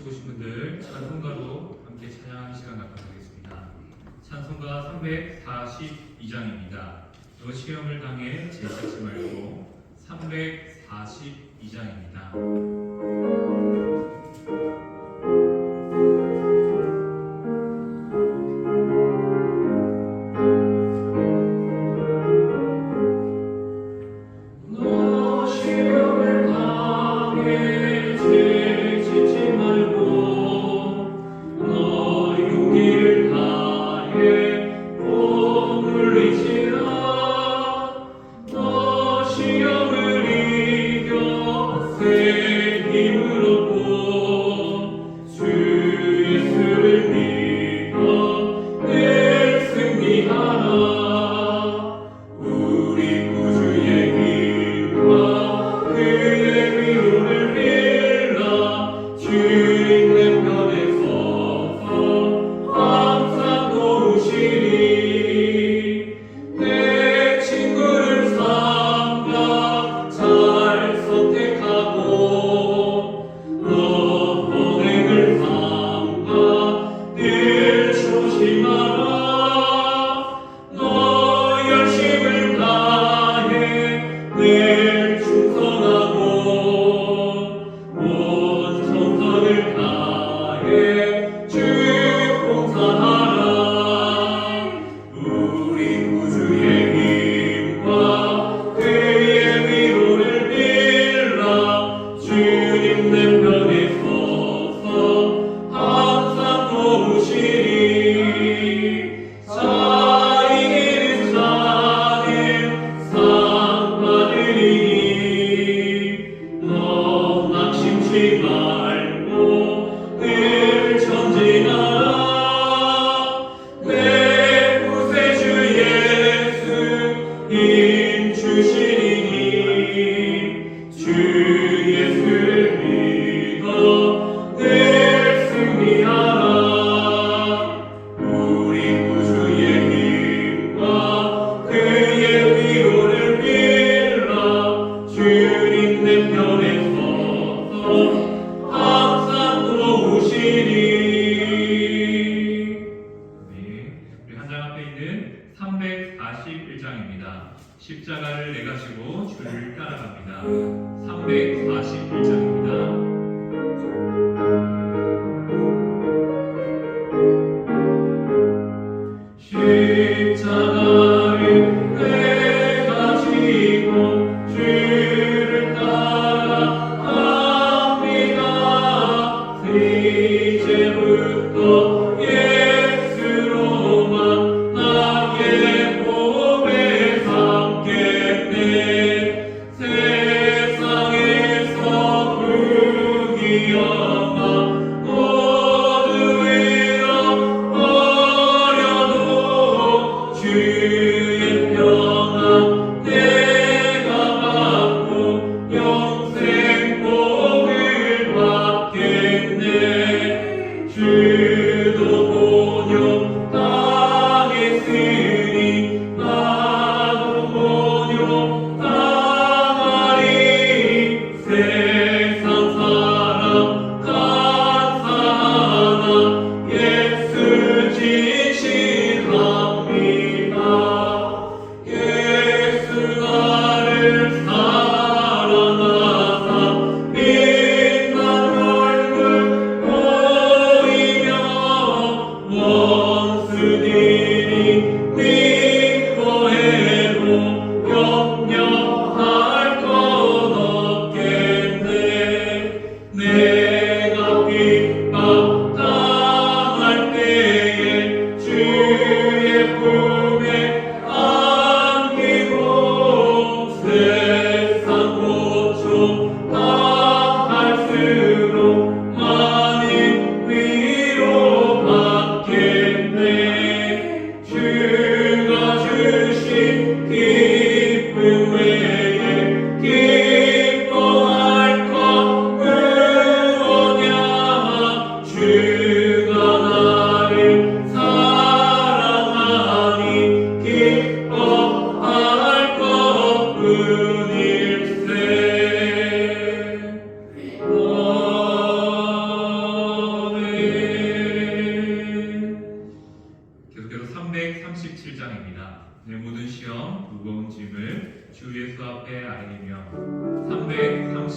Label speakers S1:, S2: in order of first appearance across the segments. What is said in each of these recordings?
S1: 오신 분들 찬송가로 함께 찬양하는 시간 갖도록 하겠습니다. 찬송가 342장입니다. 너 시험을 당해 제시하지 말고 342장입니다. 십자가를 내가지고 주를 따라갑니다. 341장입니다. 십자가를 내가 지고 주를 따라갑니다. 이제부터 예수로만 나의 몸에 삼겠네. 세상에서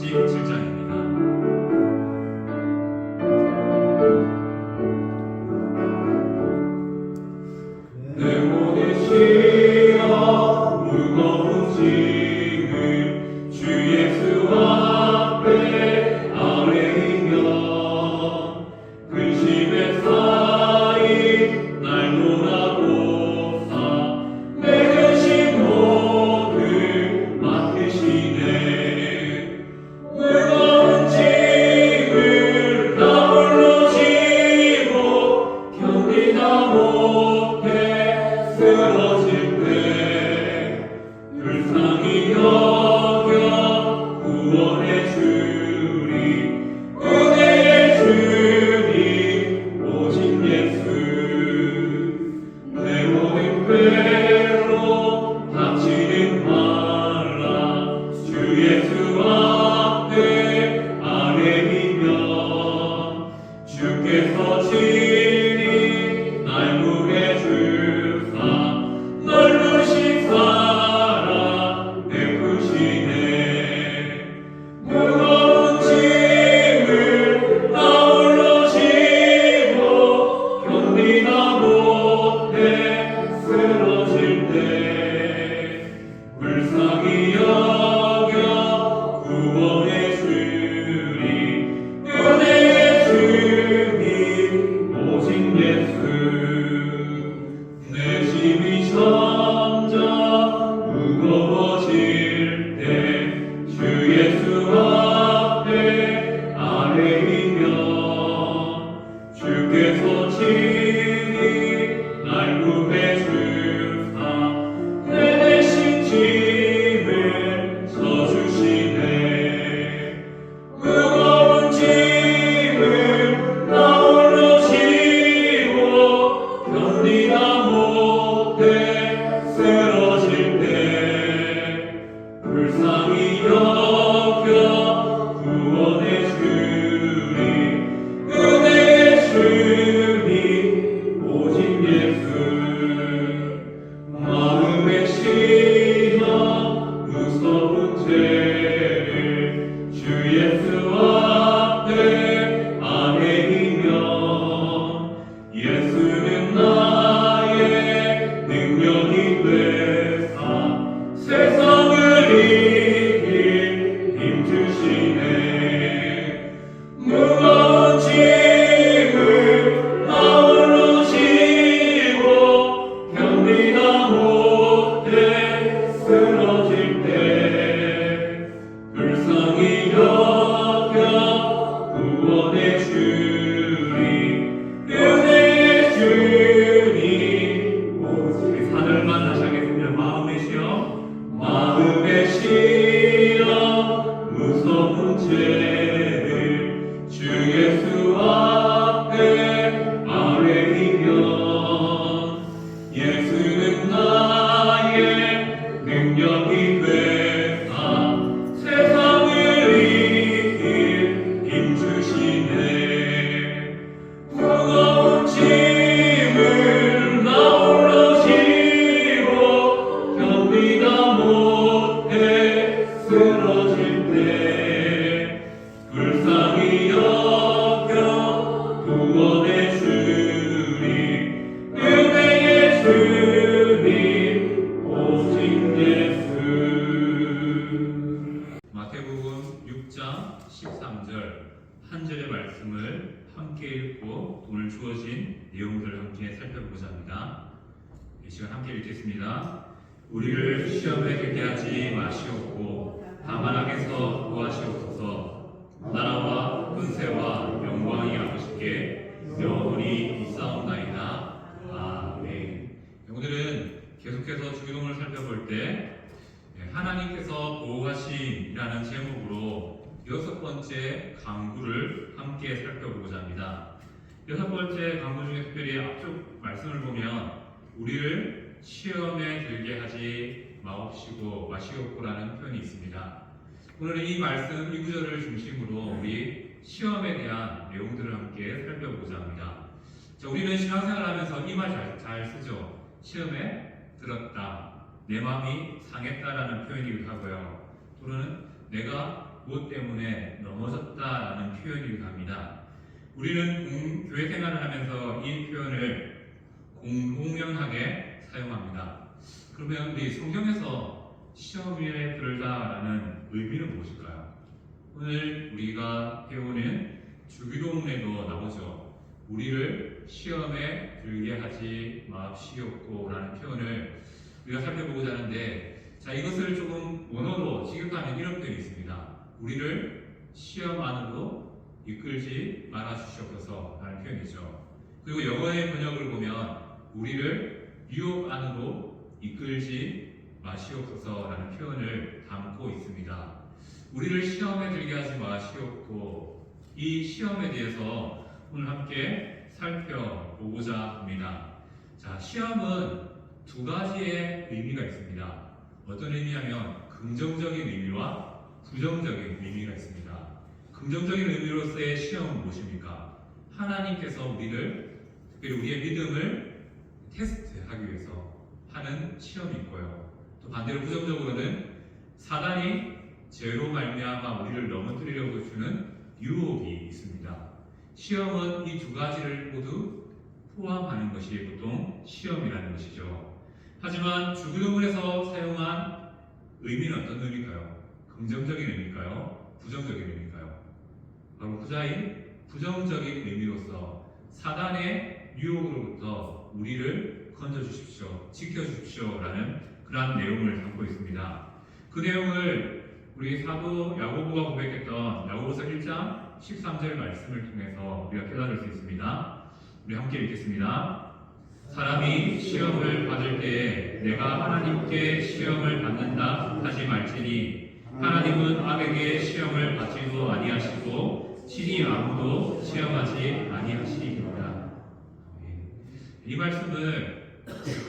S1: 37장입니다.
S2: 내 모든 시험 무거운 짐을 주 예수 앞에 아뢰이며 근심에 쌓인 날 돌아보사 내 근심 모두 맡으시네 무거운 짐을 나 홀로 지고 견디다 못해 쓰러질 때 불쌍히 여겨 구원해 주리 은혜의 주님 오직 예수 내 모든 괴로움 닥치는 말라 주 예수 앞에 아뢰이며 주께서 친히 날 구해 주사 넓으신 사랑 베푸시네 무거운 짐을 나 홀로 지고 견디다 못해 쓰러질 때 불쌍히 여겨 구원해 주리 은혜의 주님 오직 예수 내 짐이 점점 무거워질 때 주 예수 앞에 아뢰이며 주께서 친히 날 구해 주사 내 대신 짐을 져주시네 무거운 짐을 나 홀로 지고 견디다 못해 쓰러질 때 불쌍히 여겨 구원해 주리 은혜의 주님 오직 예수 마음의 시험 무서운 죄를 주 예수 앞에 아뢰이며 예수는 나의 능력이 되사 세상을 이길 힘 주시네 무거운 짐을 나 홀로 지고 견디다 못해 쓰러질 때 불쌍히 여겨 구원해 주리 은혜의 주님 오직
S1: 사절만 다시 하겠습니다. 마음의 시험
S2: 마음의 시험 무서운 죄를 주 예수 앞에 아뢰이며 예수는 나의 능력이 되사 세상을 이길 힘 주시네 무거운 짐을 나 홀로 지고 견디다 못해 쓰러질 때 불쌍히 여겨 구원해 주리 은혜의 주님 오직 예수
S1: 마태복음 6장 13절 한 절의 말씀을 함께 읽고 오늘 주어진 내용들을 함께 살펴보고자 합니다. 이 시간 함께 읽겠습니다. 우리를 시험에 들게 하지 마시옵고 다만 악에서 구하시옵소서. 나라와 권세와 영광이 아버지께 영원히 있사옵나이다. 아멘. 오늘은 계속해서 주기도문을 살펴볼 때 하나님께서 보호하심이라는 제목으로 6번째 강구를 함께 살펴보고자 합니다. 6번째 강구 중에 특별히 앞쪽 말씀을 보면 우리를 시험에 들게 하지 마시옵고라는 표현이 있습니다. 오늘은 이 말씀, 이 구절을 중심으로 우리 시험에 대한 내용들을 함께 살펴보고자 합니다. 자, 우리는 신앙생활을 하면서 이 말 잘 쓰죠. 시험에 들었다, 내 마음이 상했다라는 표현이기도 하고요. 또는 내가 무엇 때문에 넘어졌다라는 표현이기도 합니다. 우리는 교회 생활을 하면서 이 표현을 공공연하게 사용합니다. 그러면 우리 성경에서 시험에 들다라는 의미는 무엇일까요? 오늘 우리가 배우는 주기도문에도 나오죠. 우리를 시험에 들게 하지 마옵시옵고라는 표현을 우리가 살펴보고자 하는데, 자, 이것을 조금 원어로 직역하면 이런 표현이 있습니다. 우리를 시험 안으로 이끌지 말아 주시옵소서라는 표현이죠. 그리고 영어의 번역을 보면 우리를 유혹 안으로 이끌지 마시옵소서라는 표현을 담고 있습니다. 우리를 시험에 들게 하지 마시옵고, 이 시험에 대해서 오늘 함께 살펴보고자 합니다. 자, 시험은 두 가지의 의미가 있습니다. 어떤 의미냐면 긍정적인 의미와 부정적인 의미가 있습니다. 긍정적인 의미로서의 시험은 무엇입니까? 하나님께서 우리를, 특별히 우리의 믿음을 테스트하기 위해서 하는 시험이 있고요. 또 반대로 부정적으로는 사단이 죄로 말미암아 우리를 넘어뜨리려고 주는 유혹이 있습니다. 시험은 이 두 가지를 모두 포함하는 것이 보통 시험이라는 것이죠. 하지만 주기도문에서 사용한 의미는 어떤 의미일까요? 긍정적인 의미일까요? 부정적인 의미일까요? 바로 후자인 부정적인 의미로서 사단의 유혹으로부터 우리를 건져주십시오, 지켜주십시오라는 그러한 내용을 담고 있습니다. 그 내용을 우리 사도 야고보가 고백했던 야고보서 1장 13절 말씀을 통해서 우리가 깨달을 수 있습니다. 우리 함께 읽겠습니다. 사람이 시험을 받을 때에 내가 하나님께 시험을 받는다 하지 말지니 하나님은 악에게 시험을 받지도 아니하시고 친히 아무도 시험하지 아니하시리이다. 이 말씀을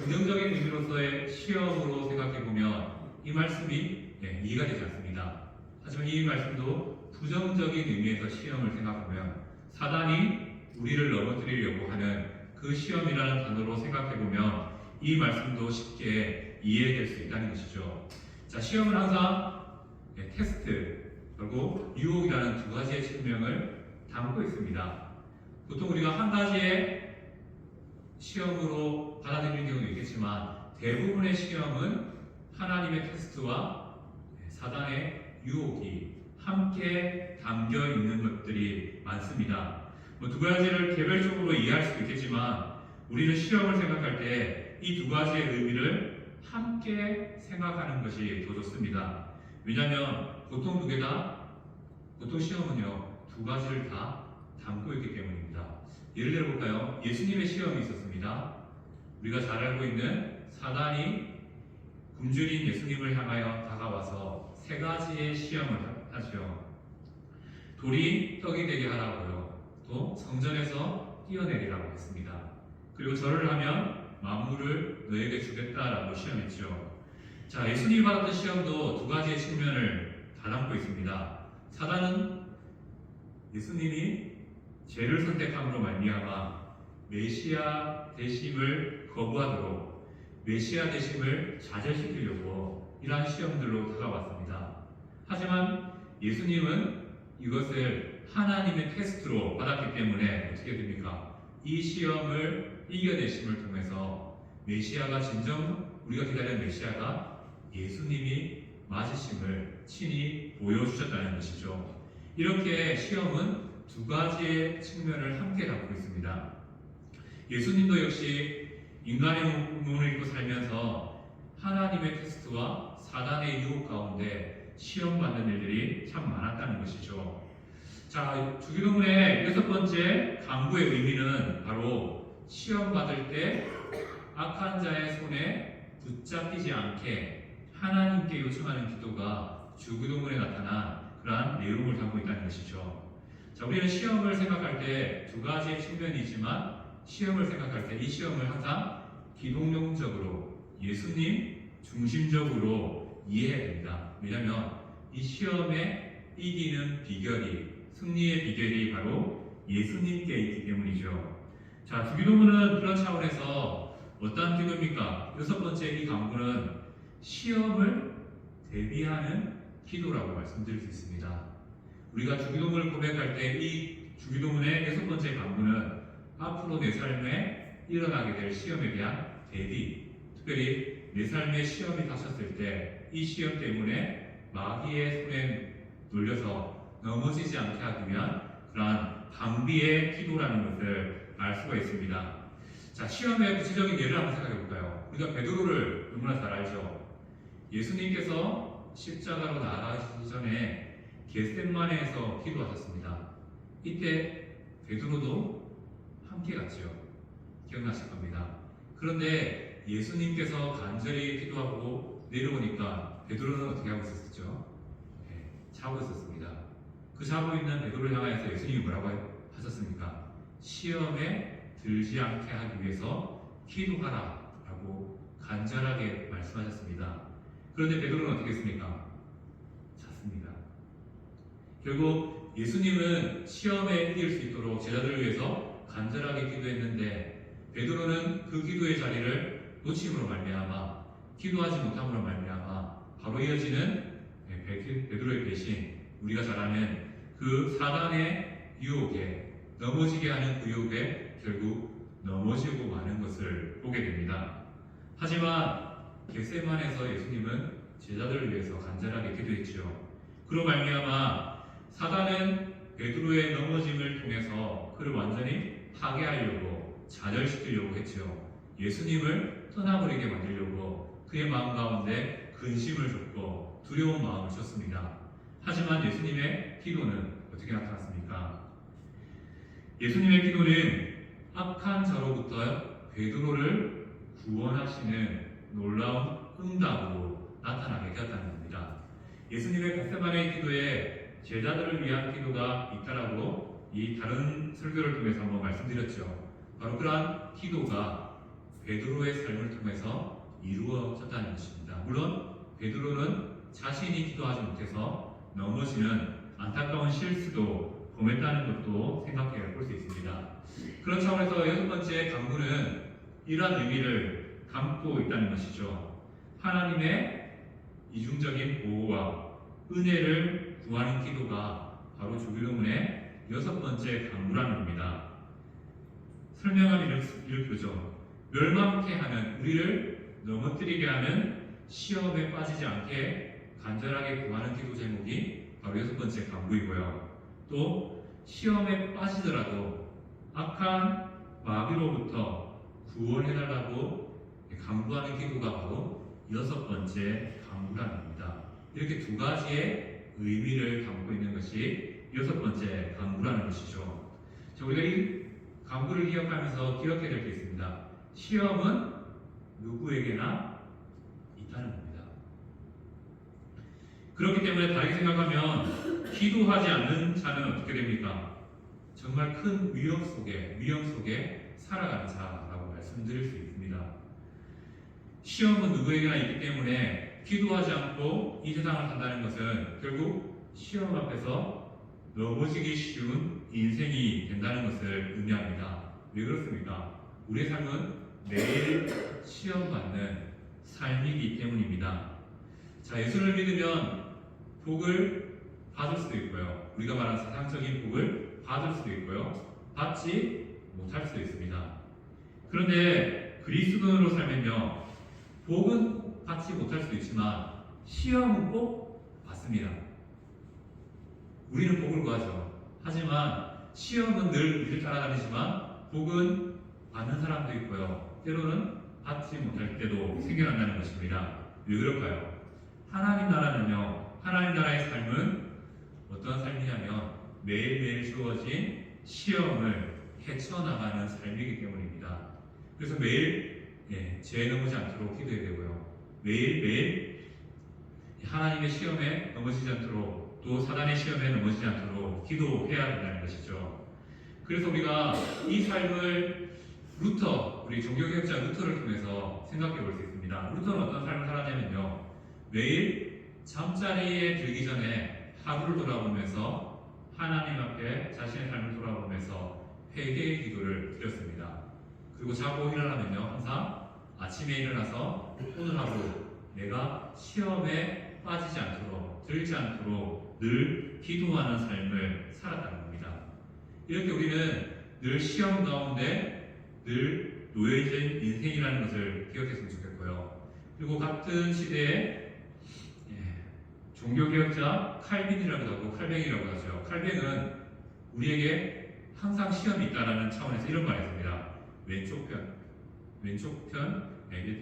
S1: 긍정적인 의미로서의 시험으로 생각해 보면 이 말씀이 이해가 되지 않습니다. 하지만 이 말씀도 부정적인 의미에서 시험을 생각하면 사단이 우리를 넘어뜨리려고 하는 그 시험이라는 단어로 생각해보면 이 말씀도 쉽게 이해될 수 있다는 것이죠. 자, 시험은 항상 테스트, 그리고 유혹이라는 두 가지의 측면을 담고 있습니다. 보통 우리가 한 가지의 시험으로 받아들이는 경우도 있겠지만 대부분의 시험은 하나님의 테스트와 사단의 유혹이 함께 담겨 있는 것들이 많습니다. 두 가지를 개별적으로 이해할 수도 있겠지만 우리는 시험을 생각할 때 이 두 가지의 의미를 함께 생각하는 것이 더 좋습니다. 왜냐하면 보통 시험은요 두 가지를 다 담고 있기 때문입니다. 예를 들어 볼까요? 예수님의 시험이 있었습니다. 우리가 잘 알고 있는 사단이 굶주린 예수님을 향하여 다가와서 세 가지의 시험을 하죠. 돌이 떡이 되게 하라고요. 또 성전에서 뛰어내리라고 했습니다. 그리고 절을 하면 만물을 너에게 주겠다라고 시험했죠. 자, 예수님이 받았던 시험도 두 가지의 측면을 다 담고 있습니다. 사단은 예수님이 죄를 선택함으로 말미암아 메시아 되심을 거부하도록 메시아 되심을 좌절시키려고 이러한 시험들로 다가왔습니다. 하지만 예수님은 이것을 하나님의 테스트로 받았기 때문에 어떻게 됩니까? 이 시험을 이겨내심을 통해서 메시아가 진정 우리가 기다리는 메시아가 예수님이 맞으심을 친히 보여주셨다는 것이죠. 이렇게 시험은 두 가지의 측면을 함께 담고 있습니다. 예수님도 역시 인간의 몸을 입고 살면서 하나님의 테스트와 사단의 유혹 가운데 시험받는 일들이 참 많았다는 것이죠. 자, 주기도문의 6번째 강구의 의미는 바로 시험 받을 때 악한 자의 손에 붙잡히지 않게 하나님께 요청하는 기도가 주기도문에 나타난 그러한 내용을 담고 있다는 것이죠. 자, 우리는 시험을 생각할 때 두 가지의 측면이지만 시험을 생각할 때 이 시험을 항상 기독론적으로 예수님 중심적으로 이해해야 됩니다. 왜냐하면 이 시험에 이기는 비결이, 승리의 비결이 바로 예수님께 있기 때문이죠. 자, 주기도문은 그런 차원에서 어떠한 기도입니까? 6번째 이 강구는 시험을 대비하는 기도라고 말씀드릴 수 있습니다. 우리가 주기도문을 고백할 때 이 주기도문의 6번째 강구는 앞으로 내 삶에 일어나게 될 시험에 대한 대비, 특별히 내 삶에 시험이 닥쳤을 때 이 시험 때문에 마귀의 손에 놀려서 넘어지지 않게 하기 위한 그러한 방비의 기도라는 것을 알 수가 있습니다. 자, 시험의 구체적인 예를 한번 생각해 볼까요? 우리가 베드로를 너무나 잘 알죠. 예수님께서 십자가로 나아가시기 전에 겟세마네에서 기도하셨습니다. 이때 베드로도 함께 갔죠. 기억나실 겁니다. 그런데 예수님께서 간절히 기도하고 내려오니까 베드로는 어떻게 하고 있었죠? 네, 자고 있었습니다. 그 자고 있는 베드로를 향하여서 예수님이 뭐라고 하셨습니까? 시험에 들지 않게 하기 위해서 기도하라 라고 간절하게 말씀하셨습니다. 그런데 베드로는 어떻게 했습니까? 잤습니다. 결국 예수님은 시험에 이길 수 있도록 제자들을 위해서 간절하게 기도했는데 베드로는 그 기도의 자리를 놓침으로 말미암아 기도하지 못함으로 말미암아 바로 이어지는 베드로의 배신, 우리가 잘 아는 그 사단의 유혹에 넘어지게 하는 그 유혹에 결국 넘어지고 마는 것을 보게 됩니다. 하지만 겟세마네에서 예수님은 제자들을 위해서 간절하게 기도했죠. 그로 말미암아 사단은 베드로의 넘어짐을 통해서 그를 완전히 파괴하려고 좌절시키려고 했죠. 예수님을 떠나버리게 만들려고 그의 마음 가운데 근심을 줬고 두려운 마음을 줬습니다. 하지만 예수님의 기도는 어떻게 나타났습니까? 예수님의 기도는 악한 자로부터 베드로를 구원하시는 놀라운 응답으로 나타나게 되었다는 겁니다. 예수님의 겟세마네 기도에 제자들을 위한 기도가 있다라고 이 다른 설교를 통해서 한번 말씀드렸죠. 바로 그러한 기도가 베드로의 삶을 통해서 이루어졌다는 것입니다. 물론 베드로는 자신이 기도하지 못해서 넘어지는 안타까운 실수도 범했다는 것도 생각해 볼 수 있습니다. 그런 차원에서 6번째 강구는 이러한 의미를 담고 있다는 것이죠. 하나님의 이중적인 보호와 은혜를 구하는 기도가 바로 주기도문의 6번째 강구라는 겁니다. 설명하면 이렇게죠. 멸망케 하는, 우리를 넘어뜨리게 하는 시험에 빠지지 않게 간절하게 구하는 기도 제목이 바로 6번째 강구이고요. 또 시험에 빠지더라도 악한 마귀로부터 구원해달라고 강구하는 기도가 바로 6번째 강구라는 겁니다. 이렇게 두 가지의 의미를 담고 있는 것이 6번째 강구라는 것이죠. 자, 우리가 이 강구를 기억하면서 기억해야 될 게 있습니다. 시험은 누구에게나 있다는 겁니다. 그렇기 때문에 다르게 생각하면 기도하지 않는 자는 어떻게 됩니까? 정말 큰 위험 속에 살아가는 자라고 말씀드릴 수 있습니다. 시험은 누구에게나 있기 때문에 기도하지 않고 이 세상을 산다는 것은 결국 시험 앞에서 넘어지기 쉬운 인생이 된다는 것을 의미합니다. 왜 그렇습니까? 우리의 삶은 매일 시험받는 삶이기 때문입니다. 자, 예수를 믿으면 복을 받을 수도 있고요. 우리가 말하는 세상적인 복을 받을 수도 있고요. 받지 못할 수도 있습니다. 그런데 그리스도인으로 살면요, 복은 받지 못할 수도 있지만 시험은 꼭 받습니다. 우리는 복을 구하죠. 하지만 시험은 늘 우리를 따라다니지만 복은 받는 사람도 있고요. 때로는 받지 못할 때도 생겨난다는 것입니다. 왜 그럴까요? 하나님 나라는요, 하나님 나라의 삶은 어떤 삶이냐면 매일매일 주어진 시험을 헤쳐나가는 삶이기 때문입니다. 그래서 매일 죄에 넘어지지 않도록 기도해야 되고요. 매일매일 하나님의 시험에 넘어지지 않도록, 또 사단의 시험에 넘어지지 않도록 기도해야 된다는 것이죠. 그래서 우리가 이 삶을 우리 종교개혁자 루터를 통해서 생각해 볼 수 있습니다. 루터는 어떤 삶을 살았냐면요, 매일 잠자리에 들기 전에 하루를 돌아보면서 하나님 앞에 자신의 삶을 돌아보면서 회개의 기도를 드렸습니다. 그리고 자고 일어나면요, 항상 아침에 일어나서 오늘 하루 내가 시험에 빠지지 않도록 들지 않도록 늘 기도하는 삶을 살았다는 겁니다. 이렇게 우리는 늘 시험 가운데 늘 놓여진 인생이라는 것을 기억했으면 좋겠고요. 그리고 같은 시대에 종교개혁자 칼빈이라고 하고 칼뱅이라고 하죠. 칼뱅은 우리에게 항상 시험이 있다는 차원에서 이런 말을 했습니다. 왼쪽 편,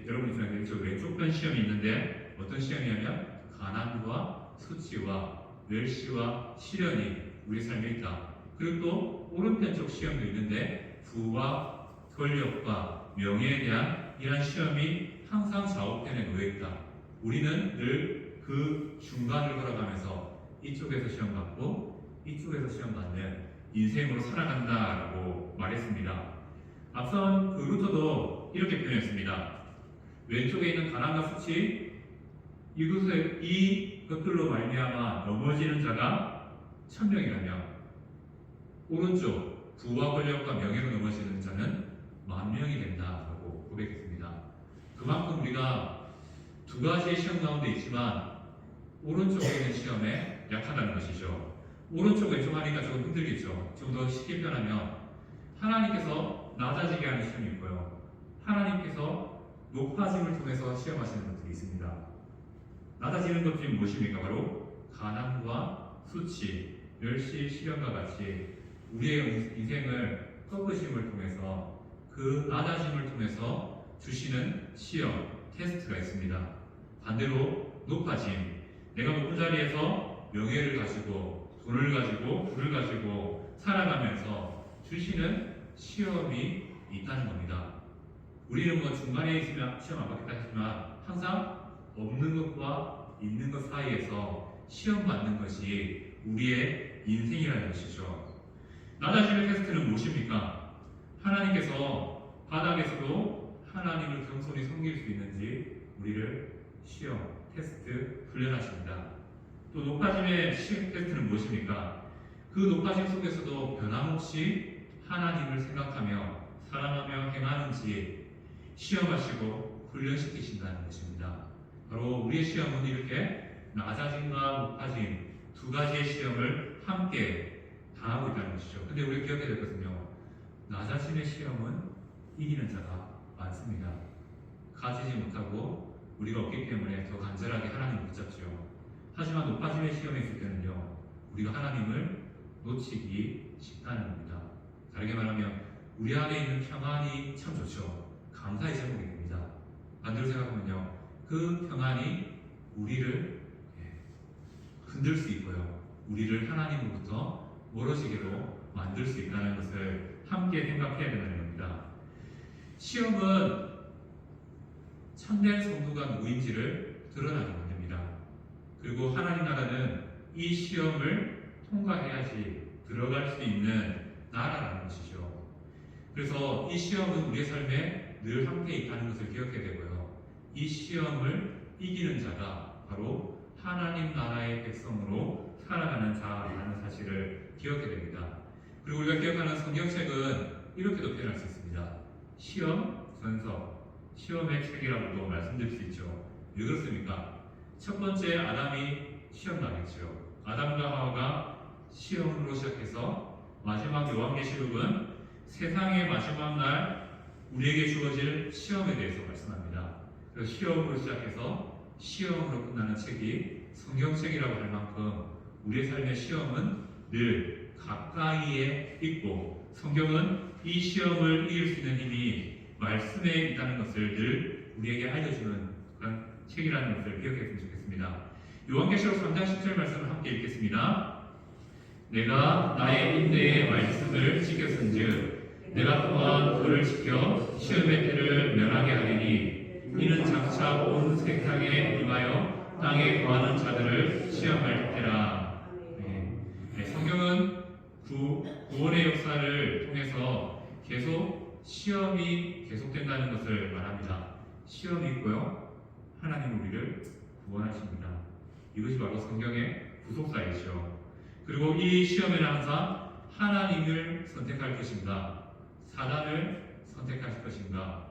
S1: 여러분이 생각하는 왼쪽 편 시험이 있는데 어떤 시험이냐면 가난과 수치와 멸시와 시련이 우리 삶에 있다. 그리고 또 오른편 쪽 시험도 있는데 부와 권력과 명예에 대한 이러한 시험이 항상 좌우편에 놓여 있다. 우리는 늘 그 중간을 걸어가면서 이쪽에서 시험 받고 이쪽에서 시험 받는 인생으로 살아간다라고 말했습니다. 앞선 그 루터도 이렇게 표현했습니다. 왼쪽에 있는 가난과 수치 이것들로 말미암아 넘어지는 자가 1000명이라면 오른쪽 부와 권력과 명예로 넘어지는 자는 10,000명이 된다라고 고백했습니다. 그만큼 우리가 두 가지의 시험 가운데 있지만 오른쪽에 있는 시험에 약하다는 것이죠. 오른쪽 왼쪽 하니까 조금 힘들겠죠. 좀 더 쉽게 표현하면 하나님께서 낮아지게 하는 시험이 있고요. 하나님께서 높아짐을 통해서 시험하시는 것들이 있습니다. 낮아지는 것들이 무엇입니까? 바로 가난과 수치, 멸시, 시련과 같이 우리의 인생을 꺾으심을 통해서 그 낮아짐을 통해서 주시는 시험, 테스트가 있습니다. 반대로 높아짐, 내가 높은 자리에서 명예를 가지고 돈을 가지고 부를 가지고 살아가면서 주시는 시험이 있다는 겁니다. 우리는 뭐 중간에 있으면 시험 안 받겠다 했지만 항상 없는 것과 있는 것 사이에서 시험 받는 것이 우리의 인생이라는 것이죠. 낮아짐의 테스트는 무엇입니까? 하나님께서 바닥에서도 하나님을 겸손히 섬길 수 있는지 우리를 시험, 테스트, 훈련하십니다. 또 높아짐의 시험 테스트는 무엇입니까? 그 높아짐 속에서도 변함없이 하나님을 생각하며 사랑하며 행하는지 시험하시고 훈련시키신다는 것입니다. 바로 우리의 시험은 이렇게 낮아짐과 높아짐 두 가지의 시험을 함께 당하고 있다는 것이죠. 근데 우리가 기억해야 되거든요. 낮아짐의 시험은 이기는 자가 많습니다. 가지지 못하고 우리가 없기 때문에 더 간절하게 하나님을 붙잡죠. 하지만 높아짐의 시험에 있을 때는요, 우리가 하나님을 놓치기 쉽다는 겁니다. 다르게 말하면 우리 안에 있는 평안이 참 좋죠. 감사의 제목이 됩니다. 반대로 생각하면요, 그 평안이 우리를 흔들 수 있고요, 우리를 하나님으로부터 멀어지게로 만들 수 있다는 것을 함께 생각해야 된다는 겁니다. 시험은 참된 성도가 누구인지를 드러나게 만듭니다. 그리고 하나님 나라는 이 시험을 통과해야지 들어갈 수 있는 나라라는 것이죠. 그래서 이 시험은 우리의 삶에 늘 함께 있다는 것을 기억해야 되고요. 이 시험을 이기는 자가 바로 하나님 나라의 백성으로 살아가는 자라는 사실을 기억해야 됩니다. 그리고 우리가 기억하는 성경책은 이렇게도 표현할 수 있습니다. 시험, 전서, 시험의 책이라고도 말씀드릴 수 있죠. 왜 그렇습니까? 첫 번째 아담이 시험 당했죠. 아담과 하와가 시험으로 시작해서 마지막 요한계시록은 세상의 마지막 날 우리에게 주어질 시험에 대해서 말씀합니다. 그래서 시험으로 시작해서 시험으로 끝나는 책이 성경책이라고 할 만큼 우리의 삶의 시험은 늘 가까이에 있고 성경은 이 시험을 이길 수 있는 힘이 말씀에 있다는 것을 늘 우리에게 알려주는 그런 책이라는 것을 기억했으면 좋겠습니다. 요한계시록 3장 10절 말씀을 함께 읽겠습니다. 내가 나의 인내의 말씀을 지켰은즉 내가 또한 그를 지켜 시험의 때를 면하게 하리니 이는 장차 온 세상에 임하여 땅에 거하는 자들을 시험할 때라. 성경은 구원의 역사를 통해서 계속 시험이 계속된다는 것을 말합니다. 시험이 있고요, 하나님 우리를 구원하십니다. 이것이 바로 성경의 구속사이죠. 그리고 이 시험에는 항상 하나님을 선택할 것인가, 사단을 선택할 것인가,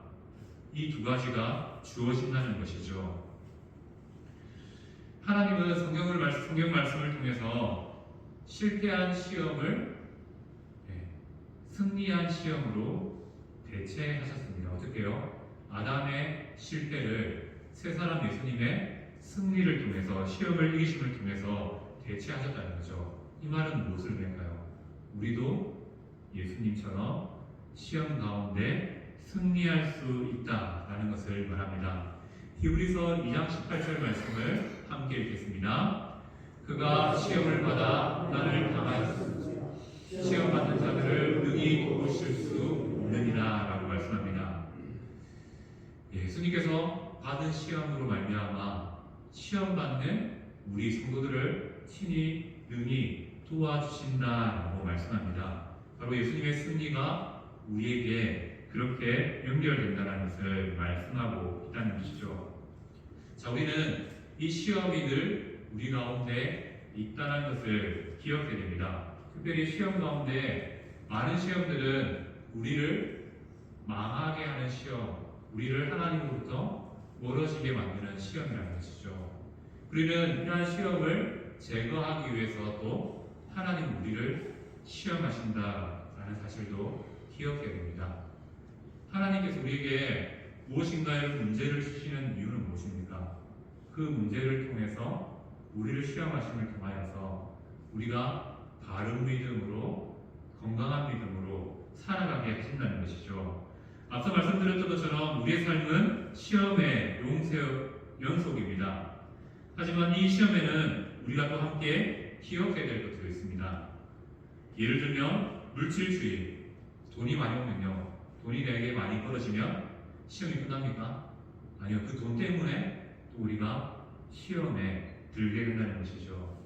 S1: 이 두 가지가 주어진다는 것이죠. 하나님은 성경 말씀을 통해서 실패한 시험을 승리한 시험으로 대체하셨습니다. 어떻게요? 아담의 실패를 새 사람 예수님의 승리를 통해서 시험을 이기심을 통해서 대체하셨다는 거죠. 이 말은 무엇을 의미할까요? 우리도 예수님처럼 시험 가운데 승리할 수 있다라는 것을 말합니다. 히브리서 2장 18절 말씀을 함께 읽겠습니다. 그가 시험을 받아 난을 당하였으니 시험 받는 자들을 능히 도우실 수 있느니라 라고 말씀합니다. 예수님께서 받은 시험으로 말미암아 시험 받는 우리 성도들을 친히 능히 도와주신다라고 말씀합니다. 바로 예수님의 승리가 우리에게 그렇게 연결된다는 것을 말씀하고 있다는 것이죠. 자, 우리는 이 시험이 늘 우리 가운데 있다는 것을 기억해야 됩니다. 특별히 시험 가운데 많은 시험들은 우리를 망하게 하는 시험, 우리를 하나님으로부터 멀어지게 만드는 시험이라는 것이죠. 우리는 이러한 시험을 제거하기 위해서 또 하나님 우리를 시험하신다라는 사실도 기억해야 됩니다. 하나님께서 우리에게 무엇인가의 문제를 주시는 이유는 무엇입니까? 그 문제를 통해서 우리를 시험하심을 통하여서 우리가 바른 믿음으로 건강한 믿음으로 살아가게 하신다는 것이죠. 앞서 말씀드렸던 것처럼 우리의 삶은 시험의 연속입니다. 하지만 이 시험에는 우리가 또 함께 기억해야 될 것들이 있습니다. 예를 들면 물질주의, 돈이 많이 오면요, 돈이 내게 많이 벌어지면 시험이 끝납니까? 아니요, 그 돈 때문에 또 우리가 시험에 들게 된다는 것이죠.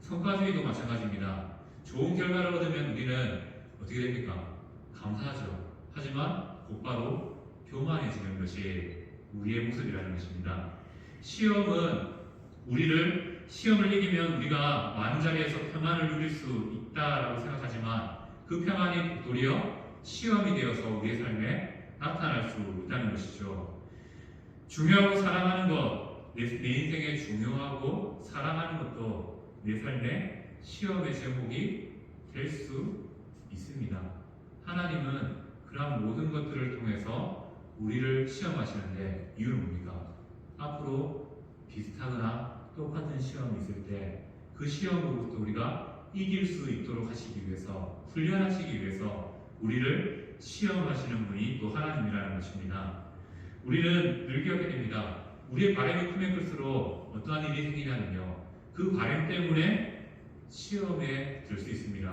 S1: 성과주의도 마찬가지입니다. 좋은 결과를 얻으면 우리는 어떻게 됩니까? 감사하죠. 하지만 곧바로 교만해지는 것이 우리의 모습이라는 것입니다. 시험을 이기면 우리가 많은 자리에서 평안을 누릴 수 있다라고 생각하지만 그 평안이 도리어 시험이 되어서 우리의 삶에 나타날 수 있다는 것이죠. 중요하고 사랑하는 것, 내 인생에 중요하고 사랑하는 것도 내 삶에 시험의 제목이 될 수 있습니다. 하나님은 그러한 모든 것들을 통해서 우리를 시험하시는데 이유는 뭡니까? 앞으로 비슷하거나 똑같은 시험이 있을 때 그 시험으로부터 우리가 이길 수 있도록 하시기 위해서, 훈련하시기 위해서 우리를 시험하시는 분이 또 하나님이라는 것입니다. 우리는 늘 기억해야 됩니다. 우리의 바람이 크면 클수록 어떠한 일이 생기냐면요, 그 바람 때문에 시험에 들 수 있습니다.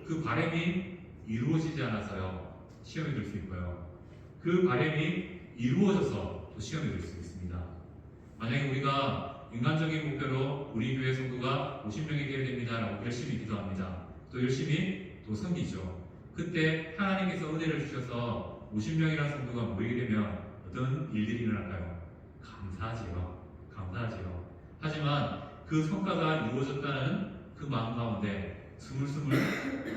S1: 그 바람이 이루어지지 않아서요, 시험에 들 수 있고요. 그 바람이 이루어져서 또 시험에 들 수 있습니다. 만약에 우리가 인간적인 목표로 우리 교회 성도가 50명이 되어야 됩니다라고 열심히 기도합니다. 또 열심히 또 섬기죠. 그때 하나님께서 은혜를 주셔서 50명이라는 성도가 모이게 되면 어떤 일들이 일어날까요? 감사하지요. 하지만 그 성과가 이루어졌다는 그 마음 가운데 스물스물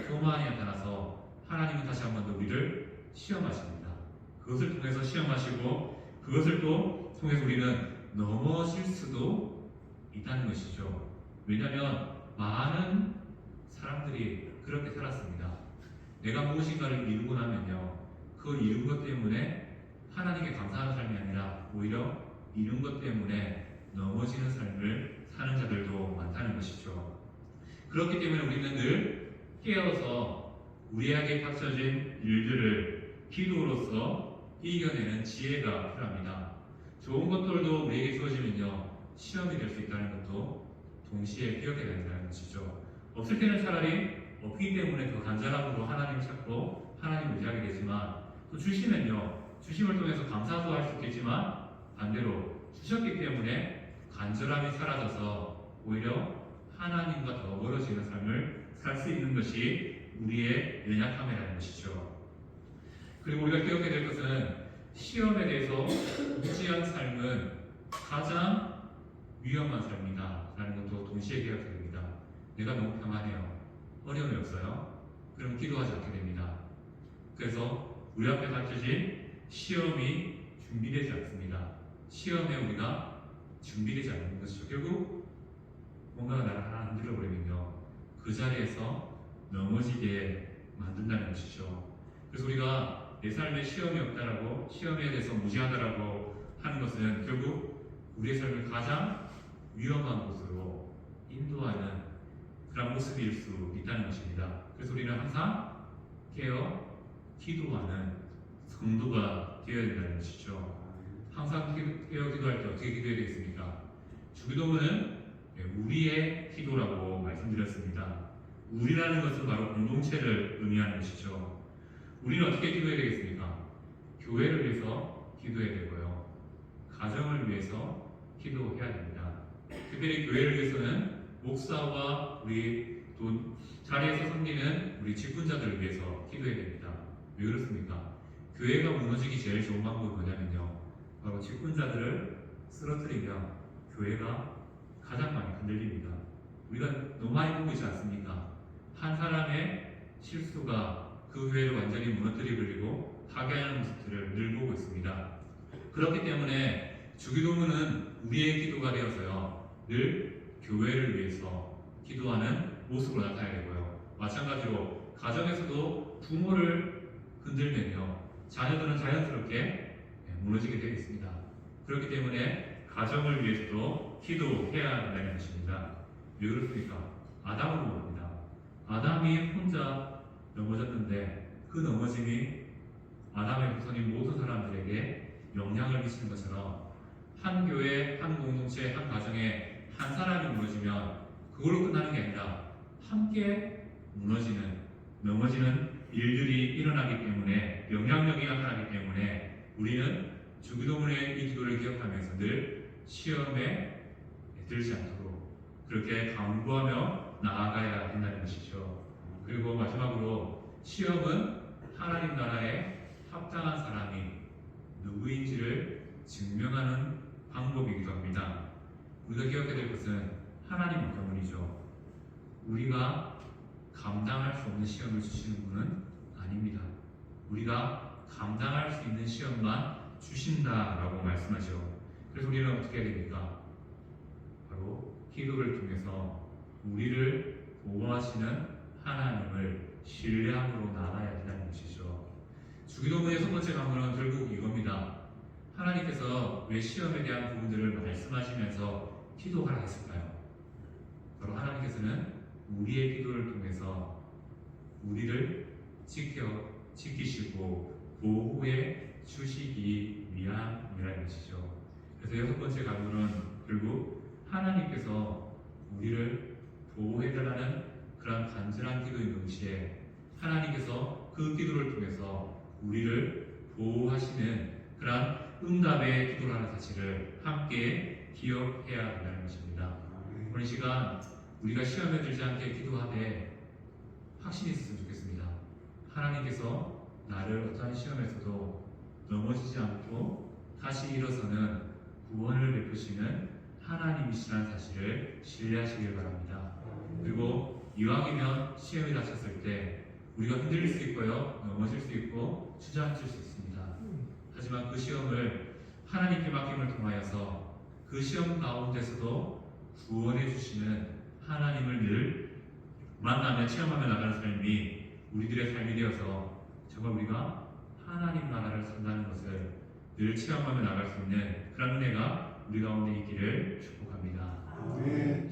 S1: 교만이 나타나서 하나님은 다시 한 번 더 우리를 시험하십니다. 그것을 통해서 시험하시고 그것을 또 통해서 우리는 넘어질 수도 있다는 것이죠. 왜냐하면 많은 사람들이 그렇게 살았습니다. 내가 무엇인가를 이루고 나면요, 그 이룬 것 때문에 하나님께 감사하는 삶이 아니라 오히려 이룬 것 때문에 넘어지는 삶을 사는 자들도 많다는 것이죠. 그렇기 때문에 우리는 늘 깨어서 우리에게 닥쳐진 일들을 기도로서 이겨내는 지혜가 필요합니다. 좋은 것들도 우리에게 주어지면요, 시험이 될 수 있다는 것도 동시에 기억해야 된다는 것이죠. 없을 때는 차라리 없기 때문에 더 간절함으로 하나님을 찾고 하나님을 의지하게 되지만, 또 주시면요, 주심을 통해서 감사도 할 수 있겠지만 반대로 주셨기 때문에 간절함이 사라져서 오히려 하나님과 더 멀어지는 삶을 살 수 있는 것이 우리의 연약함이라는 것이죠. 그리고 우리가 기억해야 될 것은 시험에 대해서 무지한 삶은 가장 위험한 삶이다 라는 것도 동시에 기억해야 됩니다. 내가 너무 평안해요, 어려움이 없어요, 그럼 기도하지 않게 됩니다. 그래서 우리 앞에 닥쳐진 시험이 준비되지 않습니다. 시험에 우리가 준비되지 않는 것이죠. 결국 뭔가가 나를 하나 흔들어 버리면요, 그 자리에서 넘어지게 만든다는 것이죠. 그래서 우리가 내 삶에 시험이 없다라고, 시험에 대해서 무지하다라고 하는 것은 결국 우리의 삶을 가장 위험한 곳으로 인도하는 그런 모습일 수 있다는 것입니다. 그래서 우리는 항상 깨어 기도하는 성도가 되어야 된다는 것이죠. 항상 깨어 기도할 때 어떻게 기도해야 되겠습니까? 주기도문은 우리의 기도라고 말씀드렸습니다. 우리라는 것은 바로 공동체를 의미하는 것이죠. 우리는 어떻게 기도해야 되겠습니까? 교회를 위해서 기도해야 되고요, 가정을 위해서 기도해야 됩니다. 특별히 교회를 위해서는 목사와 우리 또 자리에서 섬기는 우리 직분자들을 위해서 기도해야 됩니다. 왜 그렇습니까? 교회가 무너지기 제일 좋은 방법이 뭐냐면요, 바로 직분자들을 쓰러뜨리면 교회가 가장 많이 흔들립니다. 우리가 너무 많이 보고 있지 않습니까? 한 사람의 실수가 그 교회를 완전히 무너뜨려 버리고 파괴하는 모습들을 늘 보고 있습니다. 그렇기 때문에 주기도문은 우리의 기도가 되어서요, 늘 교회를 위해서 기도하는 모습으로 나타나야 되고요, 마찬가지로 가정에서도 부모를 흔들면요, 자녀들은 자연스럽게 무너지게 되어 있습니다. 그렇기 때문에 가정을 위해서도 기도해야 한다는 것입니다. 왜 그렇습니까? 아담으로 봅니다. 아담이 혼자 넘어졌는데 그 넘어짐이 아담의 후손인 모든 사람들에게 영향을 미치는 것처럼 한 교회, 한 공동체, 한 가정에 한 사람이 무너지면 그걸로 끝나는 게 아니라 함께 무너지는, 넘어지는 일들이 일어나기 때문에, 영향력이 나타나기 때문에 우리는 주기도문의 이 기도를 기억하면서 늘 시험에 들지 않도록 그렇게 강구하며 나아가야 된다는 것이죠. 그리고 마지막으로 시험은 하나님 나라에 합당한 사람이 누구인지를 증명하는 방법이기도 합니다. 우리가 기억해야 될 것은 하나님 때문이죠. 우리가 감당할 수 없는 시험을 주시는 분은 아닙니다. 우리가 감당할 수 있는 시험만 주신다라고 말씀하죠. 그래서 우리는 어떻게 해야 됩니까? 바로 기도를 통해서 우리를 보호하시는 하나님을 신뢰함으로 나아가야 된다는 것이죠. 주기도문의 첫 번째 강론은 결국 이겁니다. 하나님께서 왜 시험에 대한 부분들을 말씀하시면서 기도하라 했을까요? 바로 하나님께서는 우리의 기도를 통해서 우리를 지키시고 보호해 주시기 위함이라는 것이죠. 그래서 여섯 번째 강론은 결국 하나님께서 우리를 보호해달라는 그런 간절한 기도인 동시에 하나님께서 그 기도를 통해서 우리를 보호하시는 그런 응답의 기도라는 사실을 함께 기억해야 한다는 것입니다. 오늘 이 시간 우리가 시험에 들지 않게 기도하되 확신이 있었으면 좋겠습니다. 하나님께서 나를 어떠한 시험에서도 넘어지지 않고 다시 일어서는 구원을 베푸시는 하나님이시라는 사실을 신뢰하시길 바랍니다. 그리고 이왕이면 시험이 닥쳤을 때 우리가 흔들릴 수 있고요, 넘어질 수 있고 주저앉을 수 있습니다. 하지만 그 시험을 하나님께 맡김을 통하여서 그 시험 가운데서도 구원해 주시는 하나님을 늘 만나며 체험하며 나가는 삶이 우리들의 삶이 되어서 정말 우리가 하나님 나라를 산다는 것을 늘 체험하며 나갈 수 있는 그런 은혜가 우리 가운데 있기를 축복합니다.
S3: 아멘.